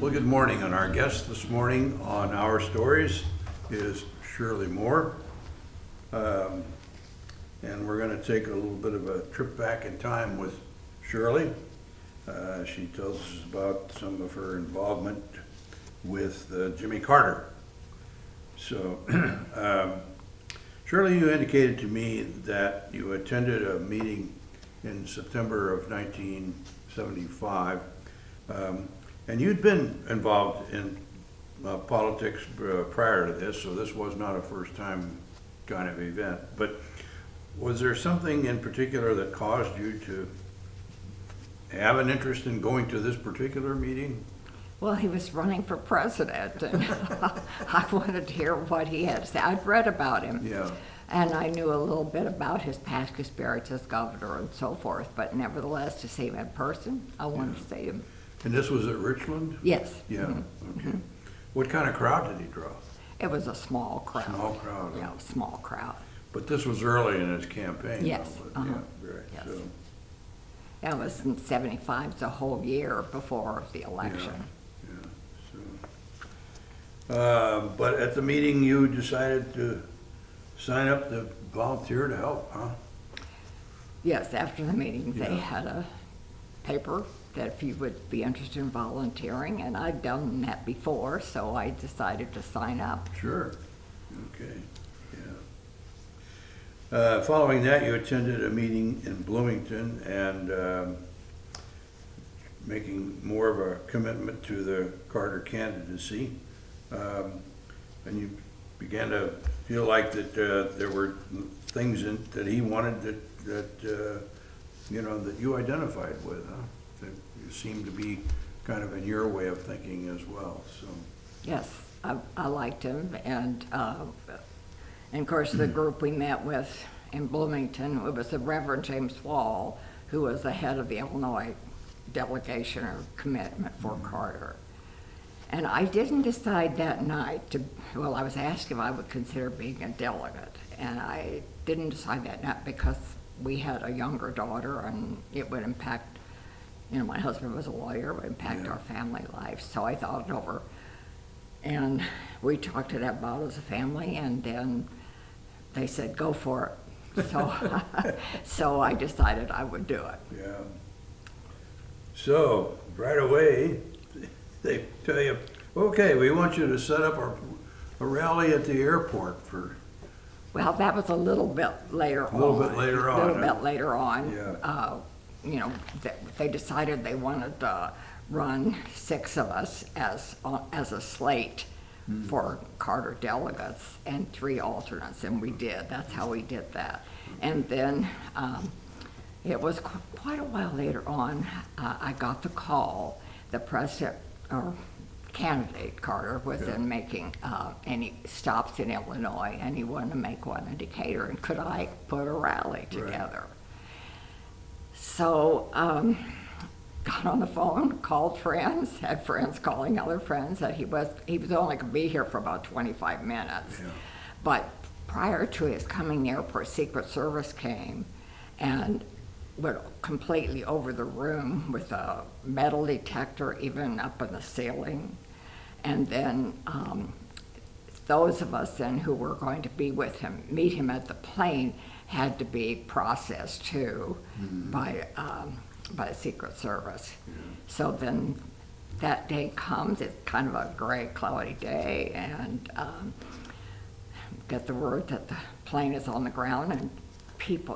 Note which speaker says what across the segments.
Speaker 1: Well, good morning, and our guest this morning on Our Stories is Shirley Moore. And we're going to take a little bit of a trip back in time with Shirley. She tells us about some of her involvement with Jimmy Carter. So, Shirley, you indicated to me that you attended a meeting in September of 1975, and you'd been involved in politics prior to this, so this was not a first-time kind of event. But was there something in particular that caused you to have an interest in going to this particular meeting?
Speaker 2: Well, he was running for president, and I wanted to hear what he had to say. I'd read about him,
Speaker 1: Yeah.
Speaker 2: and I knew a little bit about his past experience as governor and so forth, but nevertheless, to see him in person, I wanted to see him.
Speaker 1: And this was at Richmond?
Speaker 2: Yes.
Speaker 1: Yeah,
Speaker 2: Mm-hmm.
Speaker 1: okay. What kind of crowd did he draw?
Speaker 2: It was a small crowd.
Speaker 1: Small crowd, huh?
Speaker 2: Yeah, small crowd.
Speaker 1: But this was early in his campaign.
Speaker 2: Yes,
Speaker 1: though, but,
Speaker 2: uh-huh.
Speaker 1: Yeah, right,
Speaker 2: Yes.
Speaker 1: so,
Speaker 2: That was in '75, the whole year before the election.
Speaker 1: yeah, so. But at the meeting, you decided to sign up to volunteer to help, huh?
Speaker 2: Yes, after the meeting, they
Speaker 1: Yeah.
Speaker 2: had a paper that if you would be interested in volunteering, and I'd done that before, so I decided to sign up.
Speaker 1: Sure, okay, yeah. Following that, you attended a meeting in Bloomington and making more of a commitment to the Carter candidacy. And you began to feel like that there were things that he wanted that you identified with, huh? That you seemed to be kind of in your way of thinking as well, so.
Speaker 2: Yes, I liked him, and of course, the group we met with in Bloomington, it was the Reverend James Wall, who was the head of the Illinois delegation or commitment for Carter. And I didn't decide that night I was asked if I would consider being a delegate, and I didn't decide that night because we had a younger daughter and it would impact, my husband was a lawyer, would impact
Speaker 1: Yeah.
Speaker 2: our family life, so I thought it over. And we talked it about as a family, and then they said, go for it. So, so I decided I would do it.
Speaker 1: Yeah. So, right away, they tell you, okay, we want you to set up a rally at the airport for,
Speaker 2: Well, that was a little bit later on.
Speaker 1: A little bit later on,
Speaker 2: A little
Speaker 1: huh?
Speaker 2: bit later on.
Speaker 1: Yeah.
Speaker 2: They decided they wanted to run 6 of us as a slate for Carter delegates and 3 alternates, and we did. That's how we did that. And then it was quite a while later on, I got the call. The president, or candidate Carter, was in making any stops in Illinois, and he wanted to make one in Decatur, and could I put a rally together? So got on the phone, called friends, had friends calling other friends, that he was only going to be here for about 25 minutes.
Speaker 1: Yeah.
Speaker 2: But prior to his coming, the airport Secret Service came and went completely over the room with a metal detector even up in the ceiling. And then those of us then who were going to be with him, meet him at the plane, had to be processed too by the Secret Service. So then that day comes, it's kind of a gray, cloudy day, and get the word that the plane is on the ground, and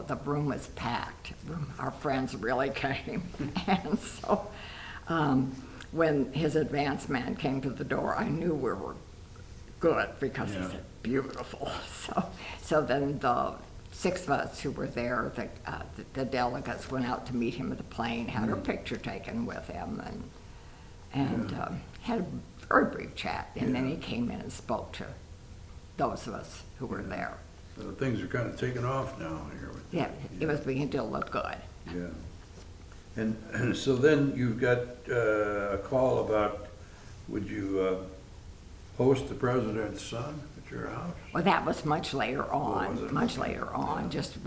Speaker 2: the room was packed. Our friends really came. And so when his advance man came to the door, I knew we were good because he said, beautiful. So then the 6 of us who were there, the delegates, went out to meet him at the plane, had our picture taken with him, and had a very brief chat. And then he came in and spoke to those of us who were there.
Speaker 1: So things are kind of taking off now here.
Speaker 2: Yeah, it was beginning to look good.
Speaker 1: Yeah. And so then you've got a call about, would you host the president's son at your house?
Speaker 2: Well, that was much later
Speaker 1: was
Speaker 2: on,
Speaker 1: it?
Speaker 2: much later on, just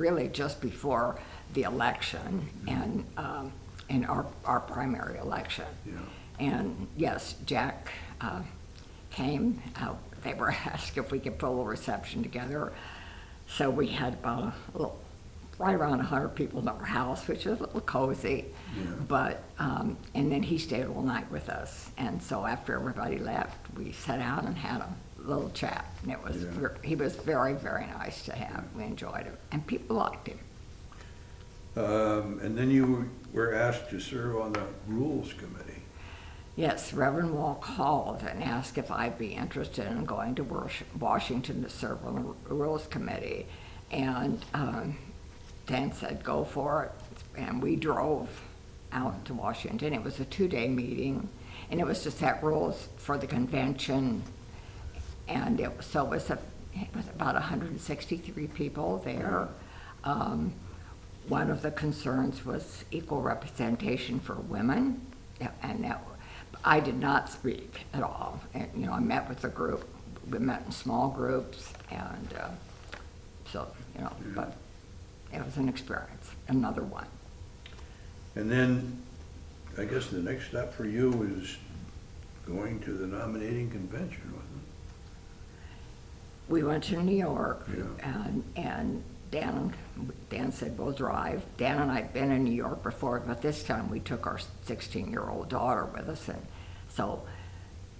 Speaker 2: before the election and our primary election.
Speaker 1: Yeah.
Speaker 2: And yes, Jack came. They were asked if we could pull a reception together. So we had about right around 100 people in our house, which was a little cozy.
Speaker 1: Yeah.
Speaker 2: But, and then he stayed all night with us. And so after everybody left, we sat down and had a little chat. And it was,
Speaker 1: Yeah.
Speaker 2: he was very, very nice to have. We enjoyed him. And people liked him.
Speaker 1: And then you were asked to serve on the Rules Committee.
Speaker 2: Yes, Reverend Wall called and asked if I'd be interested in going to Washington to serve on the Rules Committee. And Dan said, go for it. And we drove out to Washington. It was a 2-day meeting, and it was to set rules for the convention. And it was about 163 people there. One of the concerns was equal representation for women, and I did not speak at all. And, you know, I met with the group. We met in small groups, and so, you know, but it was an experience, another one.
Speaker 1: And then, I guess the next step for you is going to the nominating convention, wasn't
Speaker 2: We went to New York,
Speaker 1: Yeah.
Speaker 2: and Dan said, we'll drive. Dan and I had been in New York before, but this time we took our 16-year-old daughter with us. And so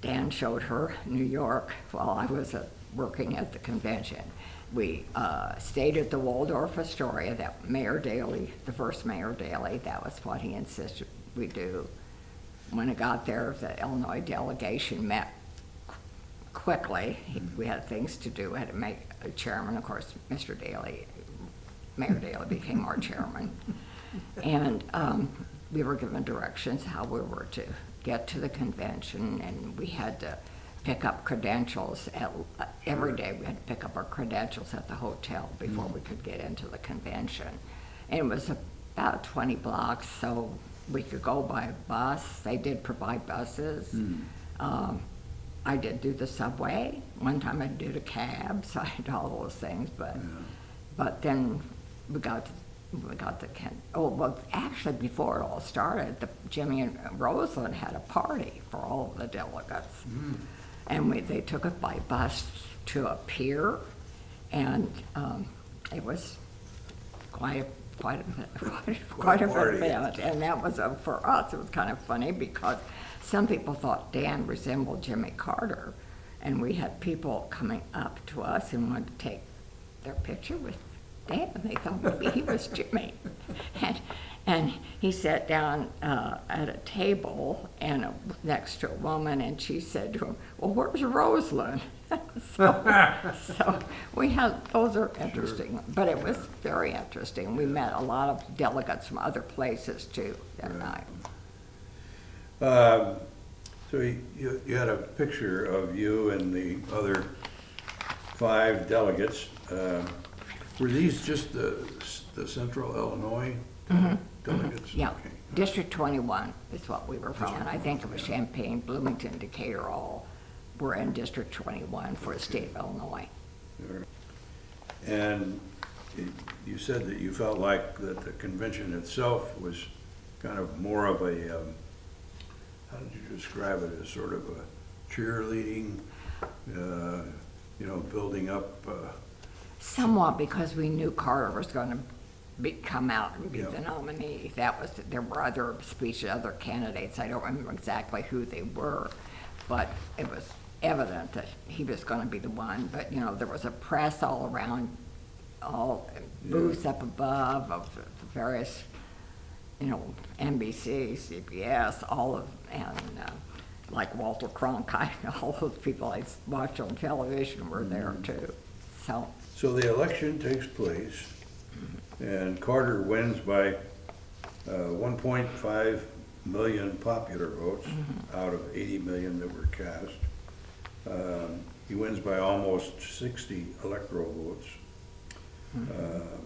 Speaker 2: Dan showed her New York while I was working at the convention. We stayed at the Waldorf Astoria, that Mayor Daley, the first Mayor Daley, that was what he insisted we do. When it got there, the Illinois delegation met quickly. We had things to do. We had to make a chairman. Of course, Mr. Daley, Mayor Daley became our chairman. And we were given directions how we were to get to the convention, and we had to pick up credentials every day. We had to pick up our credentials at the hotel before we could get into the convention. And it was about 20 blocks, so we could go by bus. They did provide buses. I did do the subway. One time I did a cab, so I did all those things. But then we got the actually before it all started, Jimmy and Rosalind had a party for all of the delegates, and they took us by bus to a pier, and it was quite a
Speaker 1: party.
Speaker 2: event. And that was for us. It was kind of funny because some people thought Dan resembled Jimmy Carter, and we had people coming up to us and wanted to take their picture with Dan. They thought maybe he was Jimmy. And he sat down at a table and next to a woman, and she said to him, "Well, where's Rosalind?" so we had, those are interesting, but it was very interesting. We met a lot of delegates from other places too that night.
Speaker 1: So you had a picture of you and the other 5 delegates. Were these just the Central Illinois delegates?
Speaker 2: Yeah,
Speaker 1: Okay.
Speaker 2: District 21 is what we were from, and I think it was Champaign, Bloomington, Decatur, all were in District 21 for the state of Illinois.
Speaker 1: And you said that you felt like that the convention itself was kind of more of a, how did you describe it, as sort of a cheerleading, building up?
Speaker 2: Somewhat, because we knew Carter was going to come out and be
Speaker 1: Yeah.
Speaker 2: the nominee. There were other speeches, other candidates. I don't remember exactly who they were, but it was evident that he was going to be the one. But, there was a press all around, all booths up above of the various, NBC, CBS, like Walter Cronkite, all those people I watched on television were there too.
Speaker 1: So the election takes place, and Carter wins by 1.5 million popular votes out of 80 million that were cast. He wins by almost 60 electoral votes.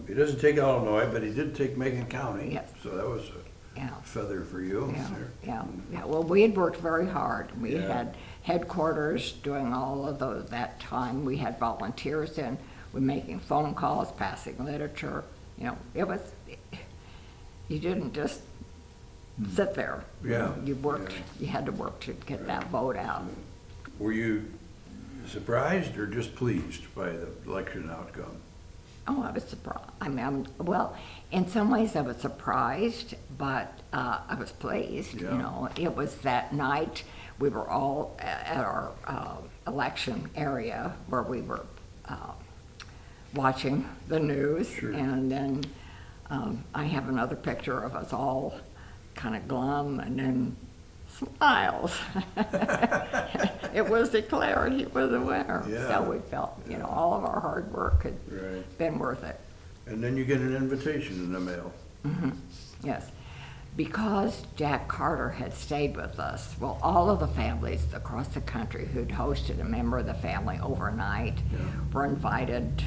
Speaker 1: He doesn't take Illinois, but he did take Macon County,
Speaker 2: Yes.
Speaker 1: so that was a feather for you.
Speaker 2: Yeah. Well, we had worked very hard. We
Speaker 1: Yeah.
Speaker 2: had headquarters doing all of that time. We had volunteers in. We're making phone calls, passing literature. You didn't just sit there.
Speaker 1: Yeah.
Speaker 2: You worked,
Speaker 1: Yeah.
Speaker 2: you had to work to get that vote out.
Speaker 1: Were you surprised or just pleased by the election outcome?
Speaker 2: Oh, I was surprised. I mean, well, in some ways I was surprised, but I was pleased.
Speaker 1: Yeah.
Speaker 2: You know, it was that night we were all at our election area where we were watching the news,
Speaker 1: Sure.
Speaker 2: and then I have another picture of us all kind of glum and then smiles. It was declared he was a winner.
Speaker 1: Yeah.
Speaker 2: So we felt, you know, all of our hard work had
Speaker 1: Right.
Speaker 2: been worth it.
Speaker 1: And then you get an invitation in the mail.
Speaker 2: Yes. Because Jack Carter had stayed with us, well, all of the families across the country who'd hosted a member of the family overnight
Speaker 1: Yeah.
Speaker 2: were invited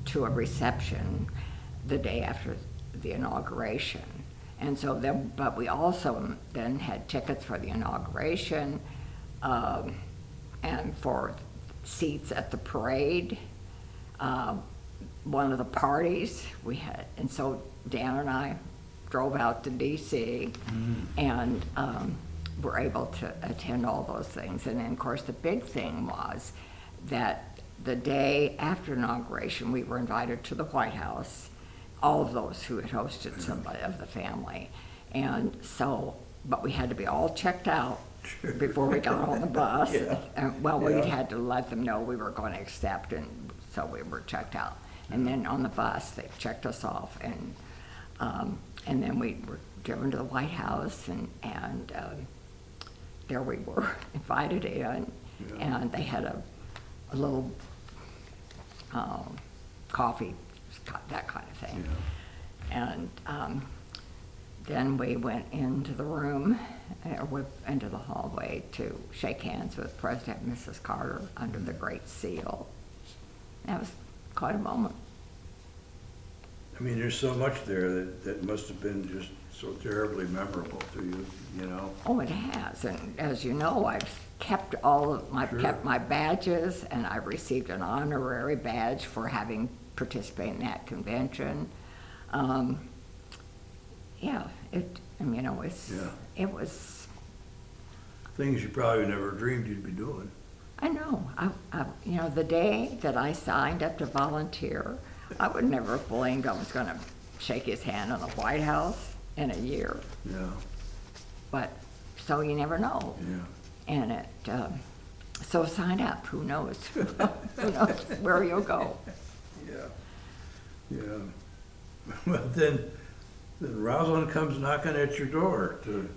Speaker 2: to a reception the day after the inauguration. And so then, but we also then had tickets for the inauguration and for seats at the parade. One of the parties we had, and so Dan and I drove out to DC and were able to attend all those things. And then, of course, the big thing was that the day after inauguration, we were invited to the White House, all of those who had hosted somebody of the family. And so, but we had to be all checked out before we got on the bus.
Speaker 1: Yeah.
Speaker 2: Well, we
Speaker 1: Yeah.
Speaker 2: had to let them know we were going to accept, and so we were checked out. And then on the bus, they checked us off, and then we were driven to the White House, and there we were, invited in,
Speaker 1: Yeah.
Speaker 2: and they had a little coffee, that kind of thing.
Speaker 1: Yeah.
Speaker 2: And then we went into the room, into the hallway to shake hands with President and Mrs. Carter under the Great Seal. That was quite a moment.
Speaker 1: I mean, there's so much there that must have been just so terribly memorable to you, you know?
Speaker 2: Oh, it has, and as you know, I've kept
Speaker 1: Sure.
Speaker 2: kept my badges, and I received an honorary badge for having participated in that convention. Yeah, it was,
Speaker 1: Things you probably never dreamed you'd be doing.
Speaker 2: I know, the day that I signed up to volunteer, I would never have believed I was gonna shake his hand in the White House in a year,
Speaker 1: Yeah,
Speaker 2: but, so you never know.
Speaker 1: yeah.
Speaker 2: And so sign up, who knows? Who knows where you'll go.
Speaker 1: Yeah, yeah. Well, then Rosalind comes knocking at your door to,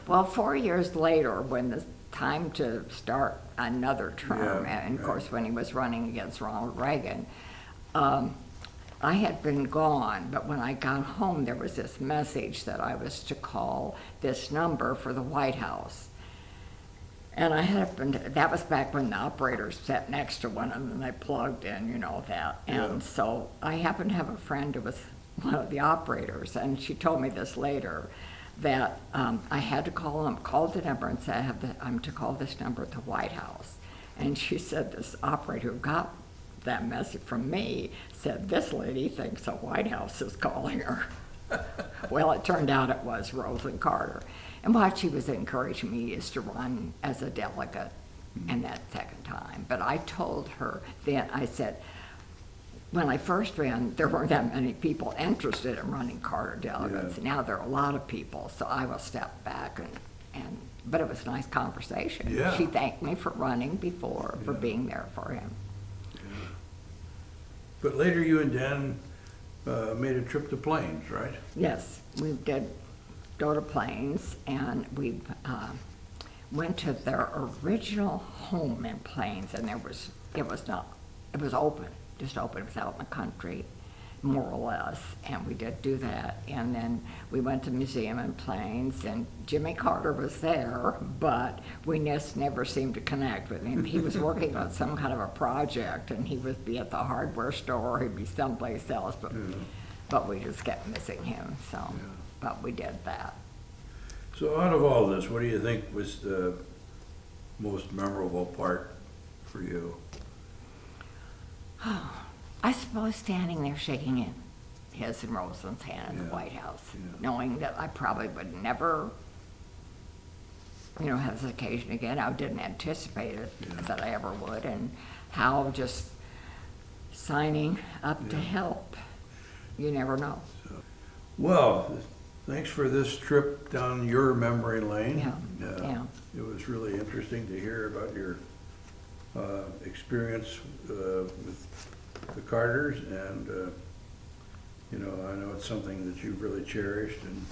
Speaker 2: Well, 4 years later, when the time to start another term,
Speaker 1: Yeah,
Speaker 2: and of
Speaker 1: right.
Speaker 2: course, when he was running against Ronald Reagan, I had been gone, but when I got home, there was this message that I was to call this number for the White House. And I happened, that was back when the operators sat next to one and then they plugged in, you know, that. And
Speaker 1: Yeah.
Speaker 2: so I happened to have a friend who was one of the operators, and she told me this later, that I had to call the number and say, I'm to call this number at the White House. And she said this operator who got that message from me said, this lady thinks the White House is calling her. Well, it turned out it was Rosalind Carter. And what she was encouraging me is to run as a delegate in that second time. But I told her then, I said, when I first ran, there weren't that many people interested in running Carter delegates.
Speaker 1: Yeah.
Speaker 2: Now there are a lot of people, so I will step back but it was a nice conversation.
Speaker 1: Yeah.
Speaker 2: She thanked me for running before, for
Speaker 1: Yeah.
Speaker 2: being there for him.
Speaker 1: but later you and Dan made a trip to Plains, right?
Speaker 2: Yes, we did go to Plains, and we went to their original home in Plains, and it was open, just open. It was out in the country, more or less, and we did do that. And then we went to the museum in Plains, and Jimmy Carter was there, but we just never seemed to connect with him. He was working on some kind of a project, and he would be at the hardware store, he'd be someplace else, but we just kept missing him, so, but we did that.
Speaker 1: So out of all this, what do you think was the most memorable part for you?
Speaker 2: I suppose standing there shaking his and Rosalind's hand in the
Speaker 1: Yeah.
Speaker 2: White House,
Speaker 1: Yeah.
Speaker 2: knowing that I probably would never, have this occasion again. I didn't anticipate it,
Speaker 1: Yeah.
Speaker 2: that I ever would, and how just signing up to
Speaker 1: Yeah.
Speaker 2: help. You never know.
Speaker 1: Well, thanks for this trip down your memory lane.
Speaker 2: Yeah.
Speaker 1: It was really interesting to hear about your experience with the Carters, and I know it's something that you've really cherished, and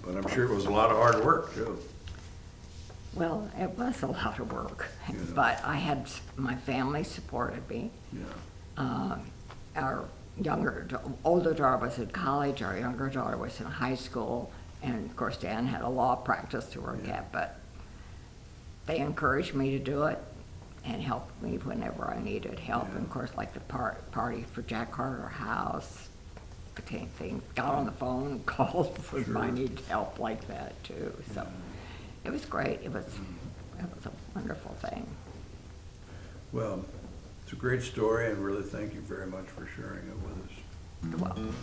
Speaker 1: but I'm sure it was a lot of hard work too.
Speaker 2: Well, it was a lot of work,
Speaker 1: Yeah.
Speaker 2: but my family supported me.
Speaker 1: Yeah.
Speaker 2: Our older daughter was in college, our younger daughter was in high school, and of course Dan had a law practice to work
Speaker 1: Yeah.
Speaker 2: at, but they encouraged me to do it and helped me whenever I needed help.
Speaker 1: Yeah.
Speaker 2: And of course, like the party for Jack Carter House, became things, got on the phone, called when
Speaker 1: Sure.
Speaker 2: I needed help like that too. So it was great. It was a wonderful thing.
Speaker 1: Well, it's a great story, and really thank you very much for sharing it with us.
Speaker 2: You're welcome.